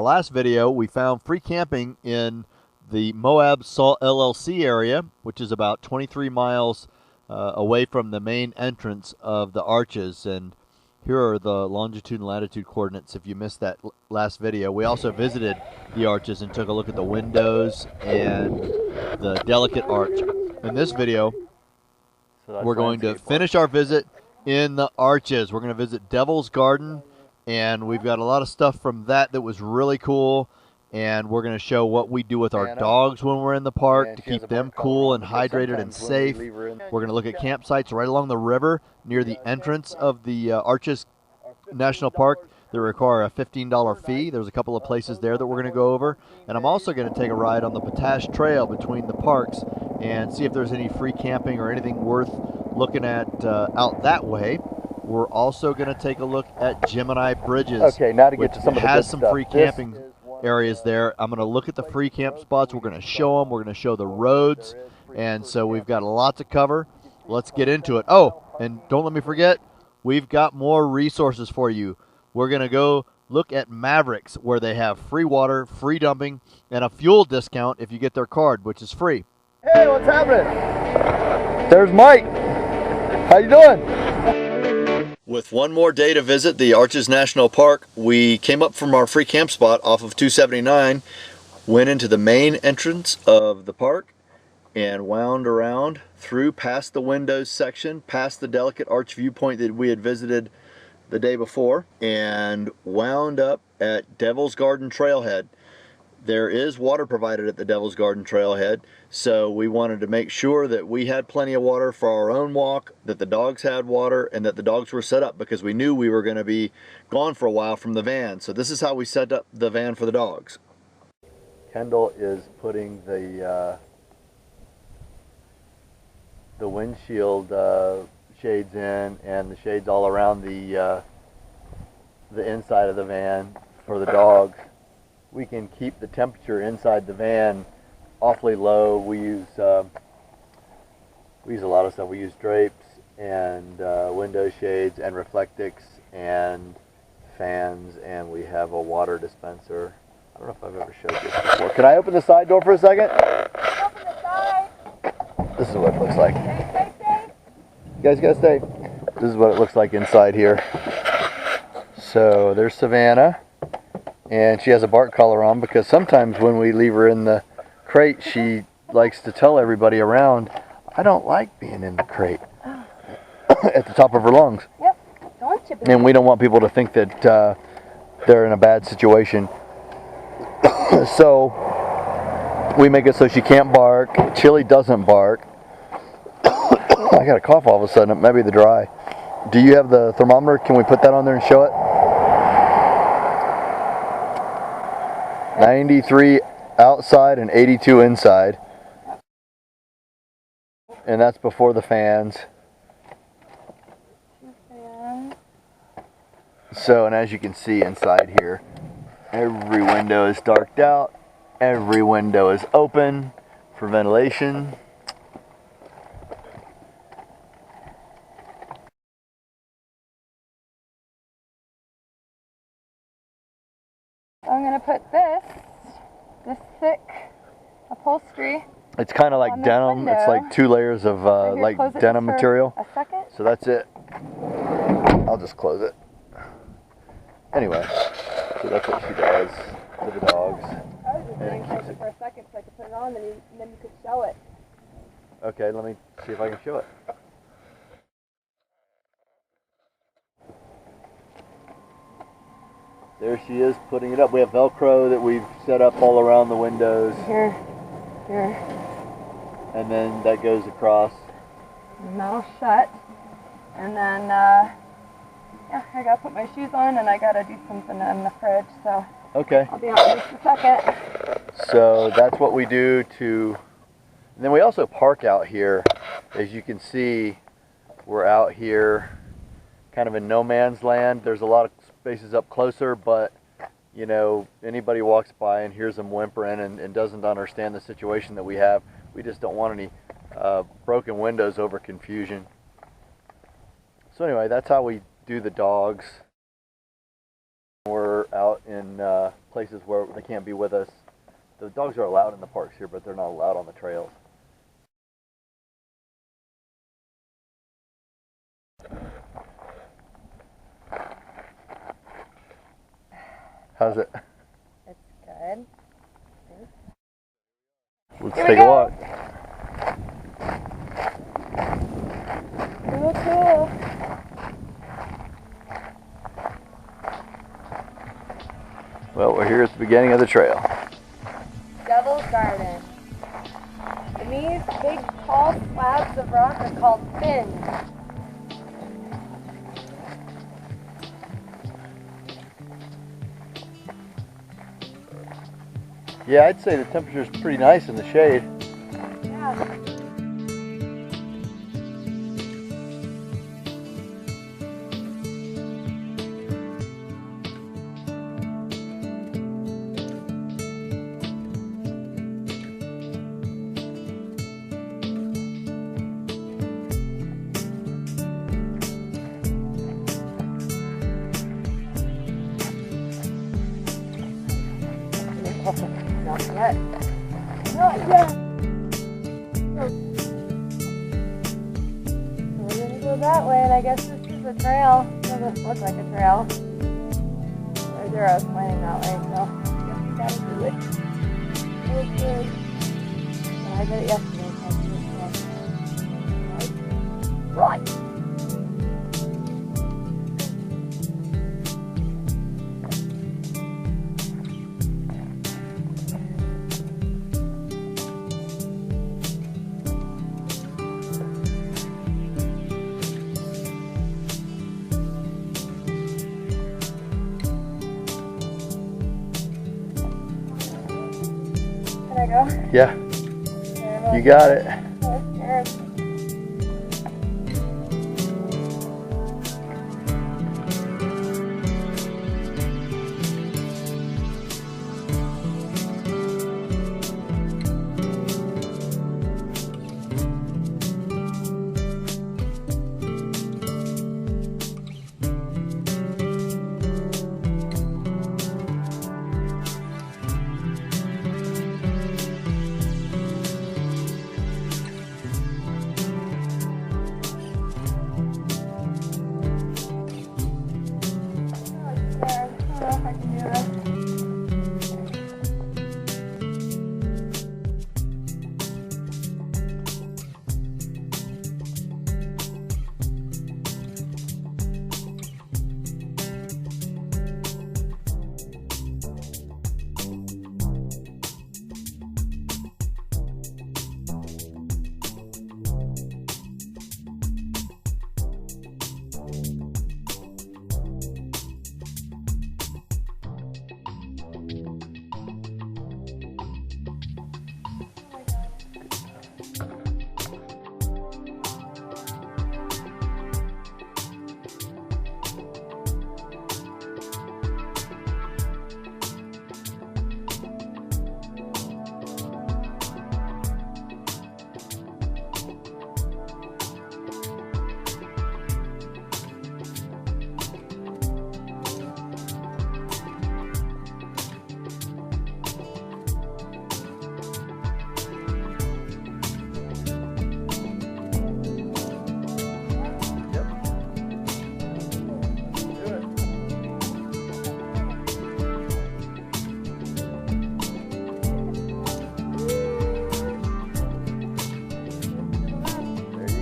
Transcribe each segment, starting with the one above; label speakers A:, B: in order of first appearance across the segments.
A: our last video, we found free camping in the Moab Salt LLC area, which is about 23 miles away from the main entrance of the Arches. And here are the longitude and latitude coordinates if you missed that last video. We also visited the Arches and took a look at the windows and the delicate arch. In this video, we're going to finish our visit in the Arches. We're going to visit Devil's Garden, and we've got a lot of stuff from that was really cool. And we're going to show what we do with our dogs when we're in the park to keep them cool and hydrated and safe. We're going to look at campsites right along the river near the entrance of the Arches National Park that require a $15 fee. There's a couple of places there that we're going to go over. And I'm also going to take a ride on the Potash Trail between the parks and see if there's any free camping or anything worth looking at out that way. We're also going to take a look at Gemini Bridges.
B: Okay, now to get to some of the
A: has
B: good
A: some
B: stuff.
A: free camping areas there. I'm going to look at the free camp spots. We're going to show them. We're going to show the roads. And so we've got a lot to cover. Let's get into it. Oh, and don't let me forget, we've got more resources for you. We're going to go look at Mavericks, where they have free water, free dumping, and a fuel discount if you get their card, which is free.
B: Hey, what's happening? There's Mike. How you doing?
A: With one more day to visit the Arches National Park, we came up from our free camp spot off of 279, went into the main entrance of the park, and wound around through past the windows section, past the delicate arch viewpoint that we had visited the day before, and wound up at Devil's Garden Trailhead. There is water provided at the Devil's Garden Trailhead, so we wanted to make sure that we had plenty of water for our own walk, that the dogs had water, and that the dogs were set up, because we knew we were going to be gone for a while from the van. So this is how we set up the van for the dogs.
B: Kyndal is putting the windshield shades in, and the shades all around the inside of the van for the dogs. We can keep the temperature inside the van awfully low. We use a lot of stuff. We use drapes and window shades and reflectics and fans, and we have a water dispenser. I don't know if I've ever showed this before. Can I open the side door for a second?
C: Open the side.
B: This is what it looks like.
C: Stay.
B: You guys gotta stay. This is what it looks like inside here. So there's Savannah. And she has a bark collar on, because sometimes when we leave her in the crate, she likes to tell everybody around, I don't like being in the crate, at the top of her lungs.
C: Yep. Don't you?
B: And we don't want people to think that they're in a bad situation. So we make it so she can't bark. Chili doesn't bark. I got a cough all of a sudden. It might be the dry. Do you have the thermometer? Can we put that on there and show it? 93 outside and 82 inside. And that's before the fans. So, and as you can see inside here, every window is darked out. Every window is open for ventilation.
C: I'm going to put this thick upholstery.
B: It's kind of like denim. It's like 2 layers of like denim material.
C: A second.
B: So that's it. I'll just close it. Anyway, so that's what she does for the dogs.
C: I was just saying close it for a second so I could put it on, and then you could show it.
B: Okay, let me see if I can show it. There she is putting it up. We have Velcro that we've set up all around the windows.
C: Here.
B: And then that goes across.
C: And that'll shut. And then, yeah, I gotta put my shoes on, and I gotta do something in the fridge, so.
B: Okay.
C: I'll be out in just a second.
B: So that's what we do to, and then we also park out here. As you can see, we're out here kind of in no man's land. There's a lot of spaces up closer, but you know, anybody walks by and hears them whimpering and doesn't understand the situation that we have. We just don't want any broken windows over confusion. So anyway, that's how we do the dogs. We're out in places where they can't be with us. The dogs are allowed in the parks here, but they're not allowed on the trails. How's it?
C: It's good.
B: Let's
C: Here
B: take
C: we
B: a
C: go.
B: walk.
C: Cool, cool.
B: Well, we're here at the beginning of the trail.
C: Devil's Garden. And these big tall slabs of rock are called fins.
B: Yeah, I'd say the temperature's pretty nice in the shade.
C: Yeah. Not yet. Not yet. So we're gonna go that way, and I guess this is a trail. Doesn't look like a trail. There's arrows pointing that way, so I guess we gotta do it. Okay. Well, I did it yesterday, so I can do it today. Right. Can I go?
B: Yeah,
C: Okay,
B: you got it.
C: I'm scared. I don't know if I can do this.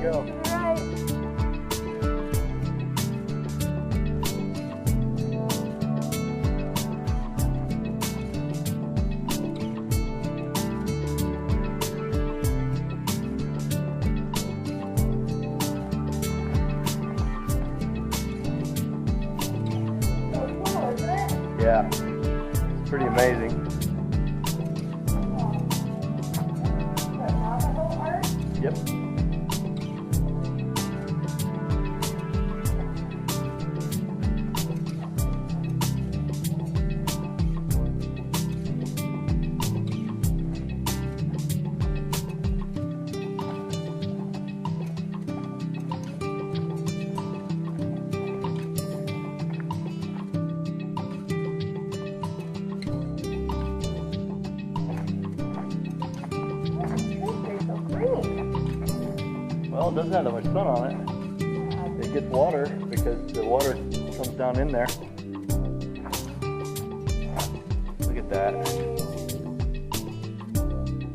B: Go.
C: Alright. So cool, isn't it?
B: Yeah, it's pretty amazing. Yep. Well, it doesn't have that much sun on it. It gets water because the water comes down in there. Look at that.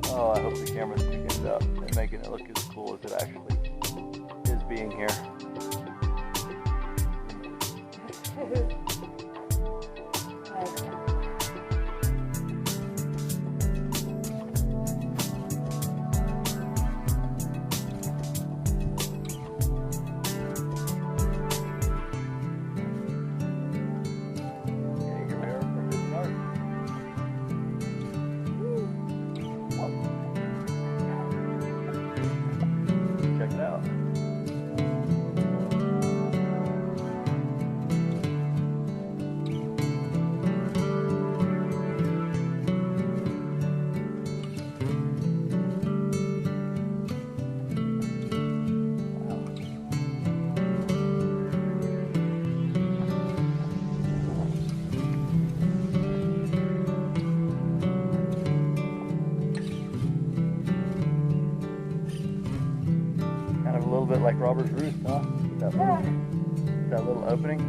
B: Oh, I hope the camera's picking it up and making it look as cool as it actually is being here. Check it out. Kind of a little bit like Robert's Roost, huh? That little opening.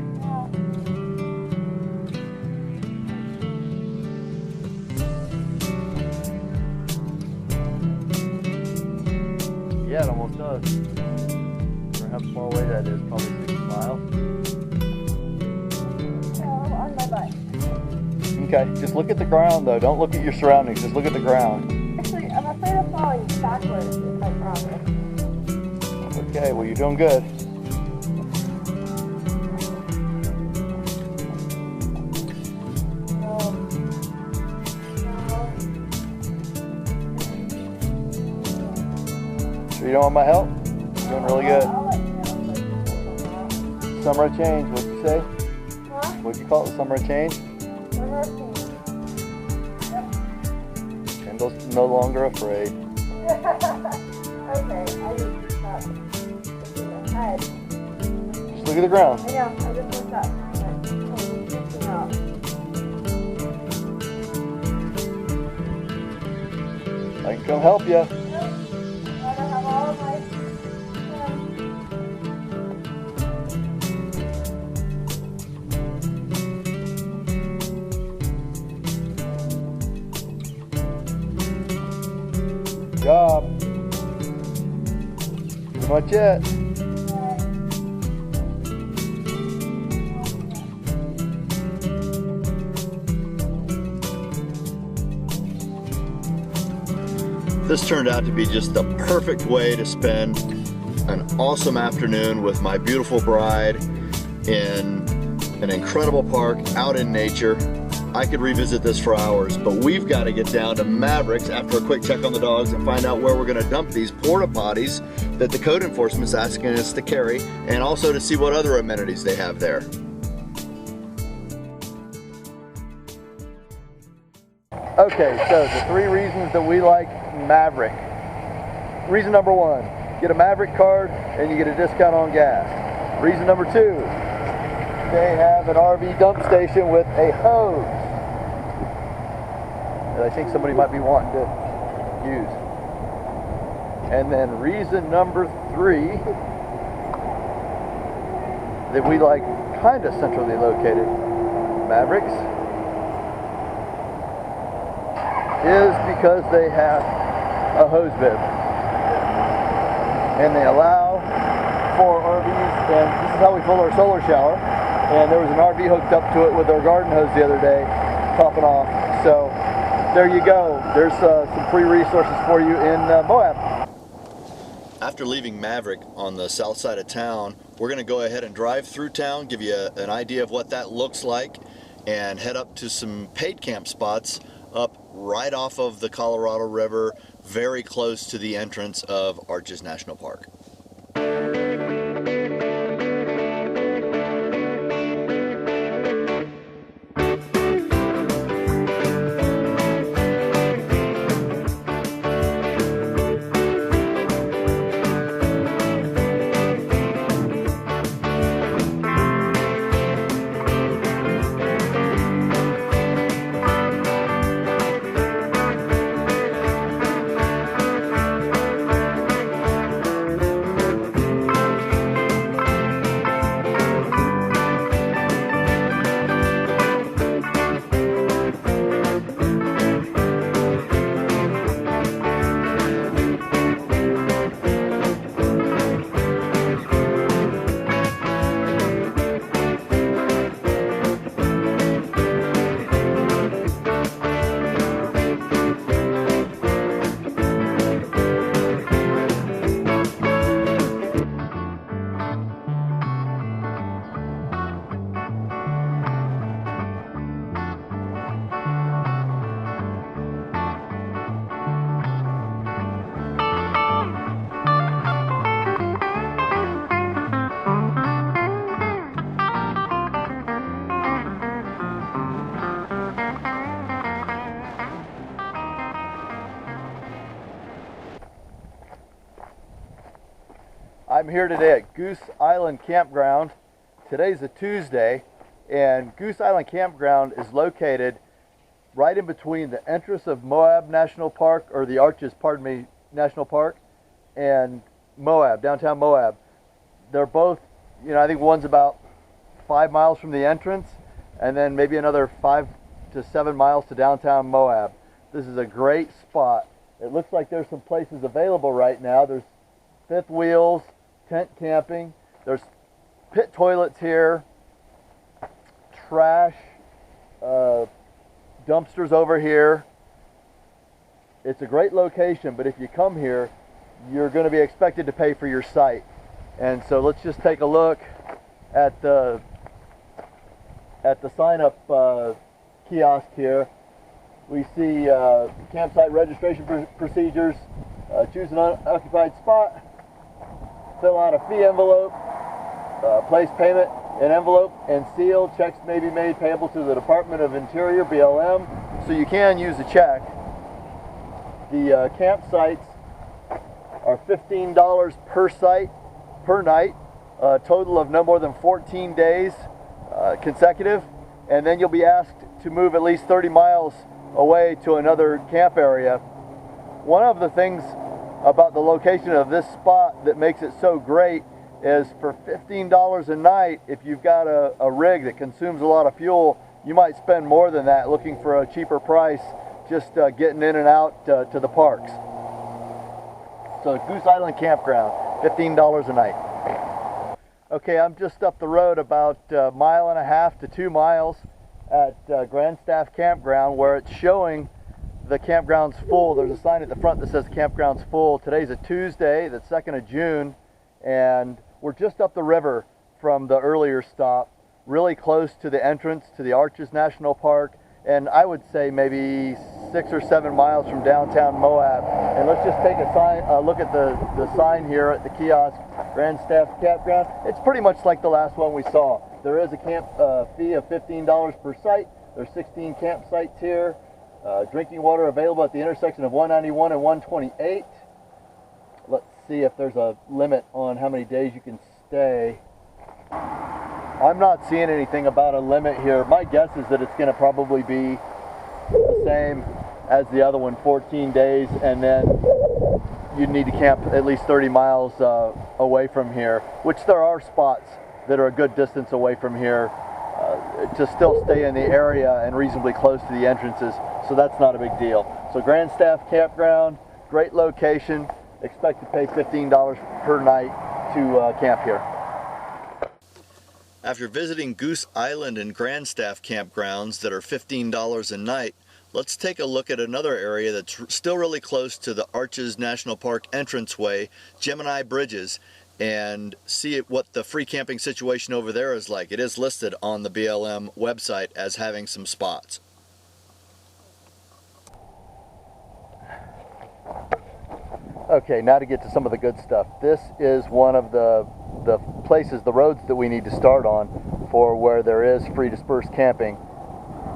B: Yeah, it almost does. For how far away that is, probably 6 miles.
C: On my butt.
B: Okay, just look at the ground though. Don't look at your surroundings, just look at the ground.
C: Actually, I'm afraid of falling backwards if I promise.
B: Okay, well you're doing good. Sure you don't want my help? You're doing really good. Summer of change, what'd you say?
C: Huh?
B: What'd you call it, summer of change?
C: Summer of change.
B: Kyndal's no longer afraid.
C: Okay, I need to stop looking ahead.
B: Just look at the ground.
C: I know, I just looked up. Freaking out.
B: I can come help you.
C: I don't have all of my
B: Good job. Pretty much it. This turned out to be just the perfect way to spend an awesome afternoon with my beautiful bride in an incredible park out in nature. I could revisit this for hours, but we've got to get down to Mavericks after a quick check on the dogs and find out where we're going to dump these porta potties that the code enforcement's asking us to carry, and also to see what other amenities they have there. Okay, so the 3 reasons that we like Maverick. Reason number 1, get a Maverick card and you get a discount on gas. Reason number 2, they have an RV dump station with a hose that I think somebody might be wanting to use. And then reason number 3, that we like kind of centrally located Mavericks, is because they have a hose bib. And they allow for RVs, and this is how we fill our solar shower. And there was an RV hooked up to it with our garden hose the other day, topping off. So there you go. There's some free resources for you in Moab. After leaving Maverick on the south side of town, we're going to go ahead and drive through town, give you an idea of what that looks like, and head up to some paid camp spots up right off of the Colorado River, very close to the entrance of Arches National Park. I'm here today at Goose Island Campground. Today's a Tuesday, and Goose Island Campground is located right in between the entrance of Moab National Park, or the Arches, pardon me, National Park, and Moab, downtown Moab. They're both, I think one's about 5 miles from the entrance, and then maybe another 5 to 7 miles to downtown Moab. This is a great spot. It looks like there's some places available right now. There's fifth wheels, tent camping, there's pit toilets here, trash, dumpsters over here. It's a great location, but if you come here, you're going to be expected to pay for your site. And so let's just take a look at the sign-up kiosk here. We see campsite registration procedures, choose an unoccupied spot, fill out a fee envelope, place payment in envelope and seal. Checks may be made payable to the Department of Interior, BLM, so you can use a check. The campsites are $15 per site, per night, a total of no more than 14 days consecutive, and then you'll be asked to move at least 30 miles away to another camp area. One of the things about the location of this spot that makes it so great is for $15 a night, if you've got a rig that consumes a lot of fuel, you might spend more than that looking for a cheaper price just getting in and out to the parks. So Goose Island Campground, $15 a night. Okay, I'm just up the road about a mile and a half to 2 miles at Granstaff Campground, where it's showing the campground's full. There's a sign at the front that says campground's full. Today's a Tuesday, the 2nd of June, and we're just up the river from the earlier stop, really close to the entrance to the Arches National Park, and I would say maybe 6 or 7 miles from downtown Moab. And let's just take a look at the sign here at the kiosk, Granstaff Campground. It's pretty much like the last one we saw. There is a camp fee of $15 per site. There's 16 campsites here. Drinking water available at the intersection of 191 and 128. Let's see if there's a limit on how many days you can stay. I'm not seeing anything about a limit here. My guess is that it's going to probably be the same as the other one, 14 days, and then you need to camp at least 30 miles away from here, which there are spots that are a good distance away from here to still stay in the area and reasonably close to the entrances, so that's not a big deal. So Granstaff Campground, great location. Expect to pay $15 per night to camp here. After visiting Goose Island and Granstaff campgrounds that are $15 a night, let's take a look at another area that's still really close to the Arches National Park entranceway, Gemini Bridges, and see what the free camping situation over there is like. It is listed on the BLM website as having some spots. Okay, now to get to some of the good stuff. This is one of the places, the roads that we need to start on for where there is free dispersed camping.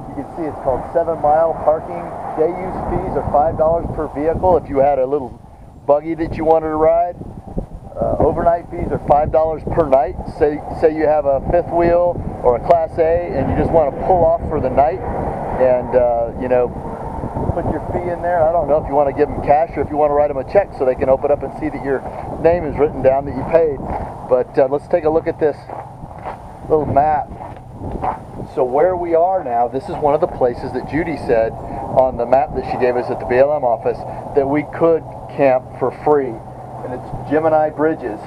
B: You can see it's called 7 Mile Parking. Day use fees are $5 per vehicle if you had a little buggy that you wanted to ride. Overnight fees are $5 per night. Say you have a fifth wheel or a Class A and you just want to pull off for the night and put your fee in there. I don't know if you want to give them cash or if you want to write them a check so they can open up and see that your name is written down, that you paid. But let's take a look at this little map. So where we are now, this is one of the places that Judy said on the map that she gave us at the BLM office that we could camp for free. And it's Gemini Bridges.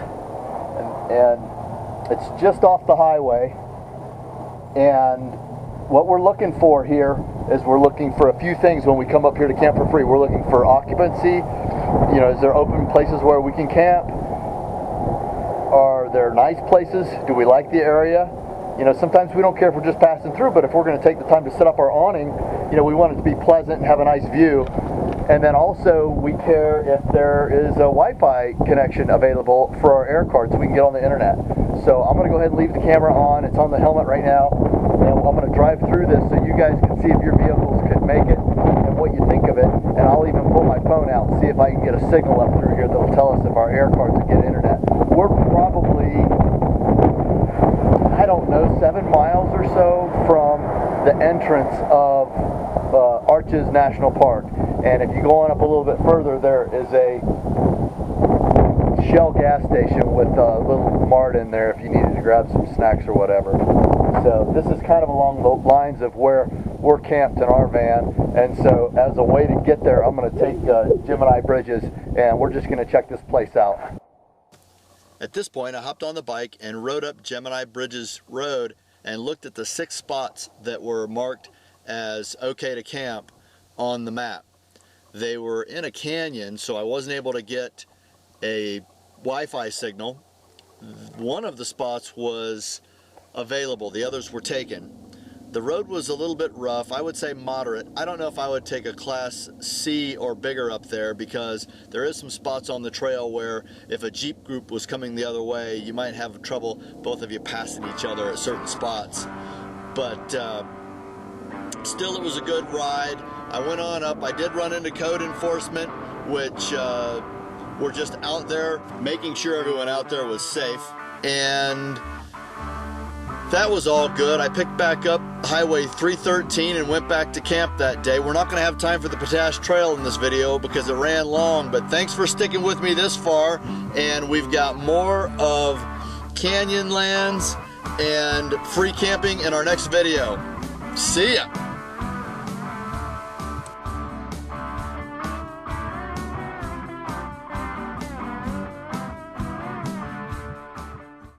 B: And it's just off the highway. And what we're looking for here is we're looking for a few things when we come up here to camp for free. We're looking for occupancy. Is there open places where we can camp? Are there nice places? Do we like the area? Sometimes we don't care if we're just passing through, but if we're going to take the time to set up our awning, we want it to be pleasant and have a nice view. And then also we care if there is a Wi-Fi connection available for our air card so we can get on the internet. So I'm going to go ahead and leave the camera on. It's on the helmet right now. And I'm going to drive through this so you guys can see if your vehicles could make it and what you think of it. And I'll even pull my phone out and see if I can get a signal up through here that will tell us if our air cards will get internet. We're entrance of Arches National Park. And if you go on up a little bit further, there is a Shell gas station with a little mart in there if you needed to grab some snacks or whatever. So this is kind of along the lines of where we're camped in our van, and so as a way to get there, I'm going to take Gemini Bridges, and we're just going to check this place out.
A: At this point, I hopped on the bike and rode up Gemini Bridges Road and looked at the 6 spots that were marked as okay to camp on the map. They were in a canyon, so I wasn't able to get a Wi-Fi signal. One of the spots was available, the others were taken. The road was a little bit rough, I would say moderate. I don't know if I would take a class C or bigger up there, because there is some spots on the trail where if a Jeep group was coming the other way, you might have trouble, both of you passing each other at certain spots. But still, it was a good ride. I went on up. I did run into code enforcement, which were just out there making sure everyone out there was safe, and that was all good. I picked back up Highway 313 and went back to camp that day. We're not going to have time for the Potash Trail in this video because it ran long, but thanks for sticking with me this far, and we've got more of Canyonlands and free camping in our next video. See ya!